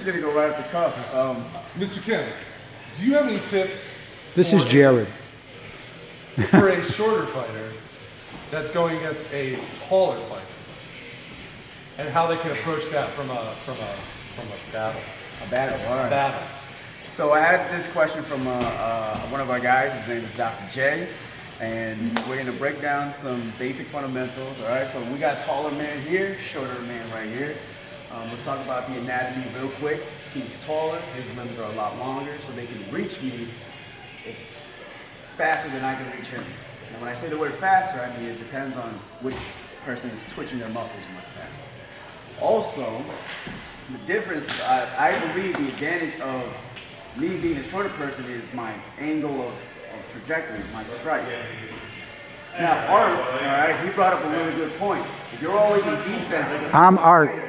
just gonna go right off the cuff. Mr. Kim, do you have any tips This is Jared. for a shorter fighter that's going against a taller fighter, and how they can approach that from a battle? A battle, all right. Battle. So I had this question from one of our guys. His name is Dr. J, and we're gonna break down some basic fundamentals. All right. So we got taller man here, shorter man right here. Let's talk about the anatomy real quick. He's taller. His limbs are a lot longer, so they can reach me faster than I can reach him. And when I say the word faster, I mean it depends on which person is twitching their muscles much faster. Also, the difference, I believe the advantage of me being a shorter person is my angle of trajectory, my strikes. Now, Art, all right, he brought up a really good point. If you're always in defense as a I'm taller Art. fighter,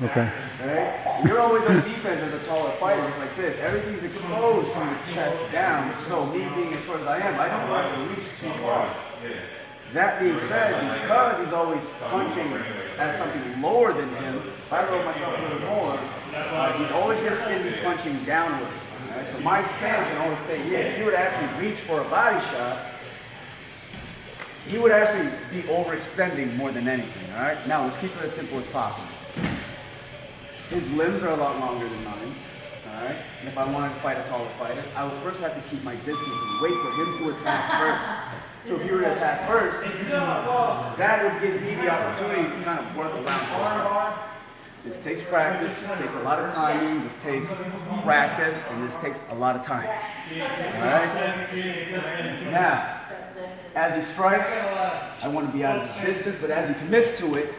Okay. right? You're always on defense as a taller fighter. It's like this. Everything's exposed from the chest down. So me being as short as I am, I don't want to reach too far. That being said, because he's always punching at something lower than him, if I lower myself a little more, he's always going to see me punching downward. Right? So my stance can always stay here. If he would actually reach for a body shot, he would actually be overextending more than anything. All right. Now let's keep it as simple as possible. His limbs are a lot longer than mine. All right. And if I wanted to fight a taller fighter, I would first have to keep my distance and wait for him to attack first. So if he were to attack first, that would give me the opportunity to kind of work around his strikes. This takes practice, this takes a lot of timing, this takes practice, and this takes a lot of time. Alright? Now, as he strikes, I want to be out of his distance, but as he commits to it,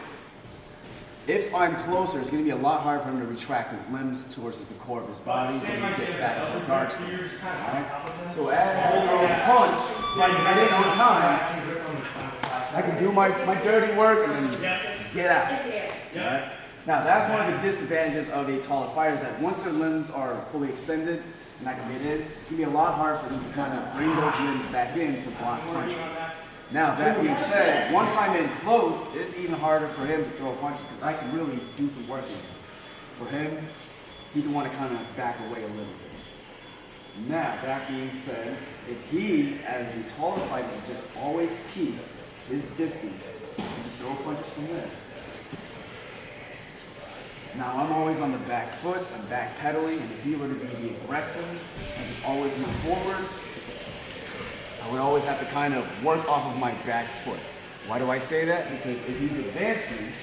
if I'm closer, it's going to be a lot harder for him to retract his limbs towards the core of his body when he gets back into a guard stance. Alright? So as I punch, if I get in on time, I can do my dirty work and then get out. Alright? Now that's one of the disadvantages of a taller fighter is that once their limbs are fully extended and I can get in, it's going to be a lot harder for them to kind of bring those limbs back in to block punches. Now that being said, once I'm in close, it's even harder for him to throw punches because I can really do some work with him. For him, he'd want to kind of back away a little bit. Now, that being said, if he, as the taller fighter, just always keep his distance and just throw punches from there. Now, I'm always on the back foot, I'm back pedaling, and if he were to be the aggressor and just always move forward, I would always have to kind of work off of my back foot. Why do I say that? Because if he's advancing,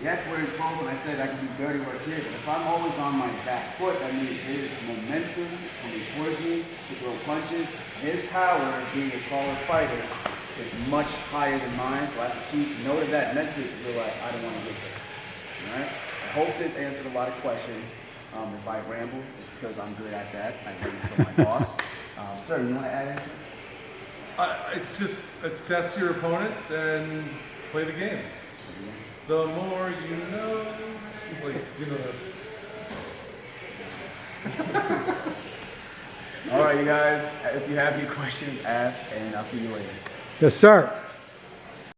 yes, we're in close, and I said I can do dirty work here, but if I'm always on my back foot, that means his momentum is coming towards me to throw punches. His power, being a taller fighter, is much higher than mine, so I have to keep note of that mentally to realize I don't want to get there. All right? I hope this answered a lot of questions. If I ramble, it's because I'm good at that. I learned from my boss. Sir, you want to add anything? It's just assess your opponents and play the game. The more you know, like, you know. All right, you guys, if you have any questions, ask, and I'll see you later. Yes, sir.